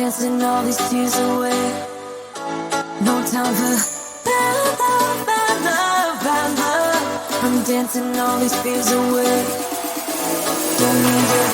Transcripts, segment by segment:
dancing all these tears away. No time for bad love, bad love, bad love. I'm dancing all these fears away. Don't need it.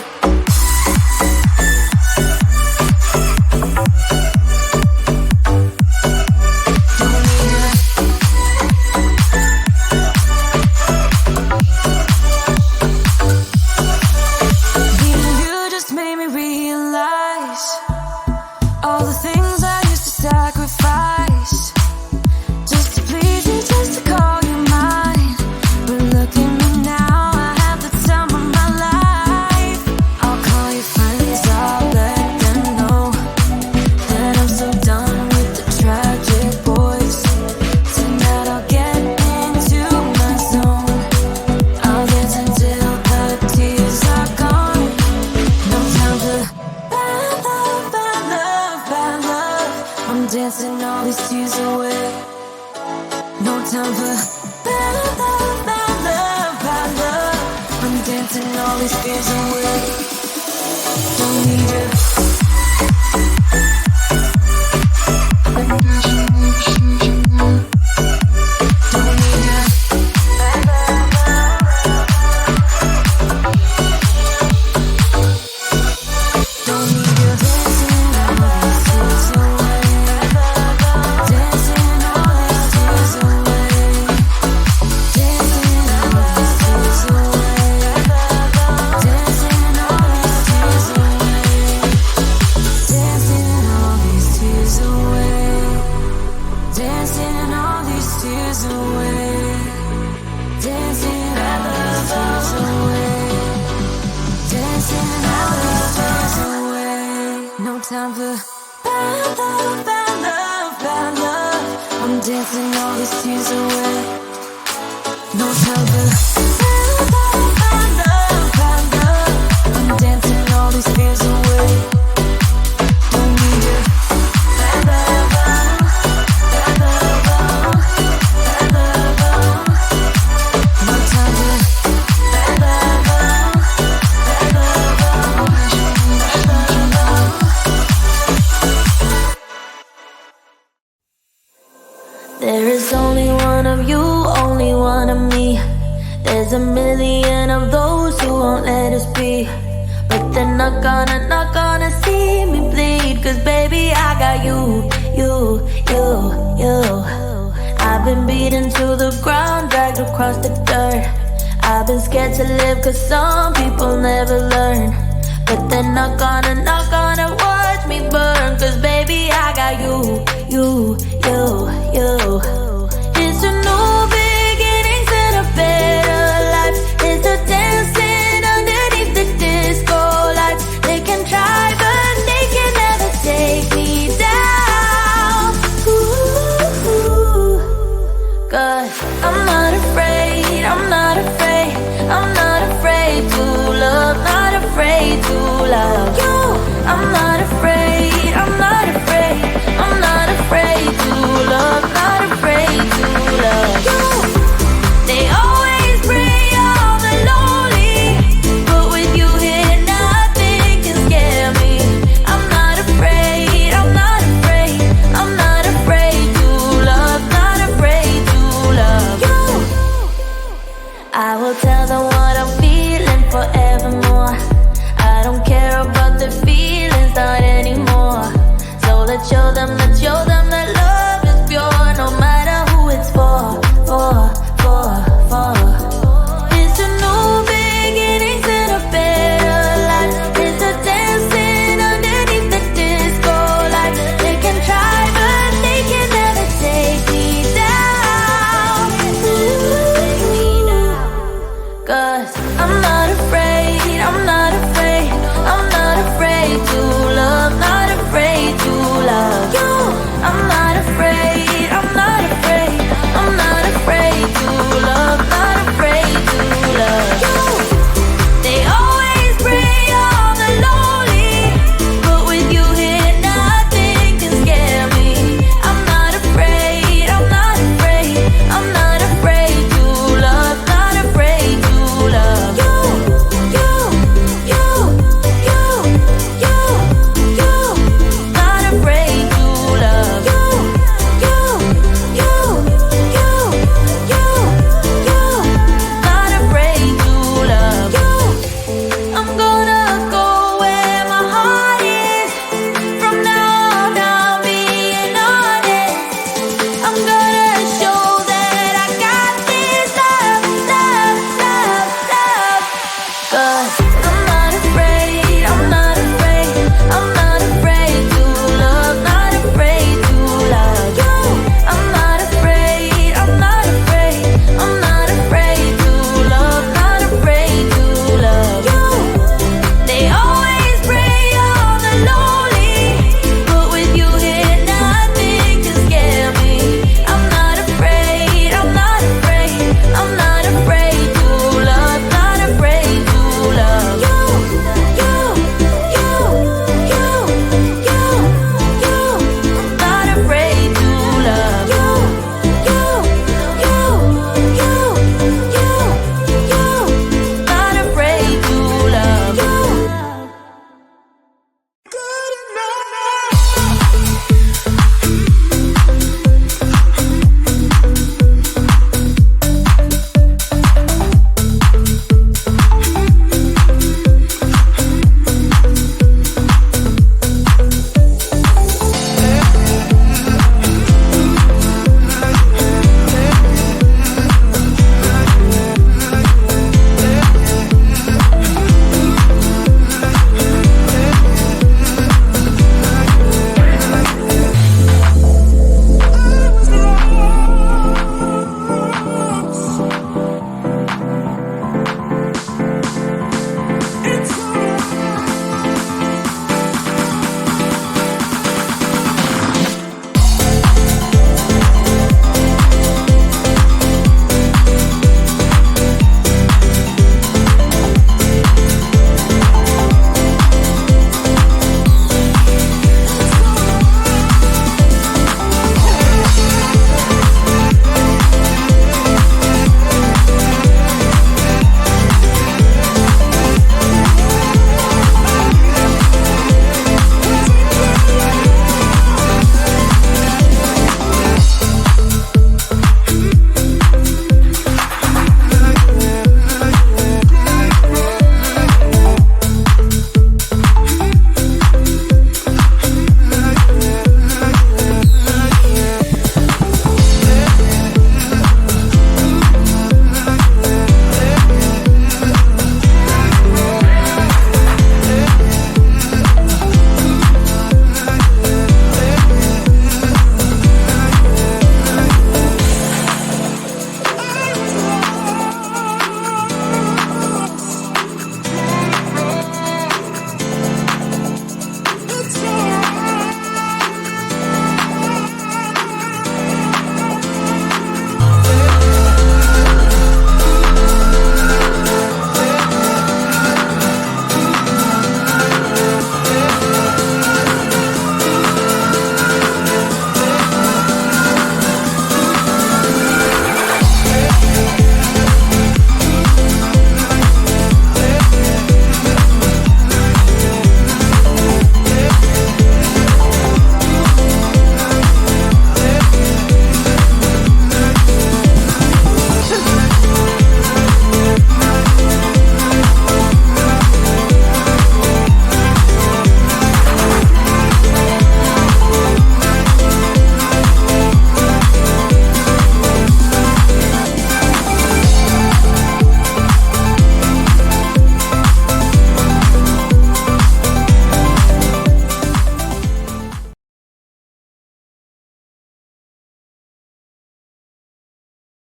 Dancing all these tears away. No time for bad love, bad love, bad love. I'm dancing all these fears away. Don't need it. Time for bad love, bad love, bad love. I'm dancing all these tears away. No time for bad love, bad love, bad love. I'm dancing all these fears away. Don't need it. Bad love, bad love, bad love. No time for bad love, bad love. There is only one of you, only one of me. There's a million of those who won't let us be. But they're not gonna see me bleed. Cause baby, I got you. I've been beaten to the ground, dragged across the dirt. I've been scared to live cause some people never learn. But they're not gonna watch me burn. Cause baby, I got you. It's a new beginnings and a better life. It's a dancing underneath the disco lights. They can try but they can never take me down. Cause I'm not afraid, I'm not afraid, I'm not afraid to love, not afraid to love.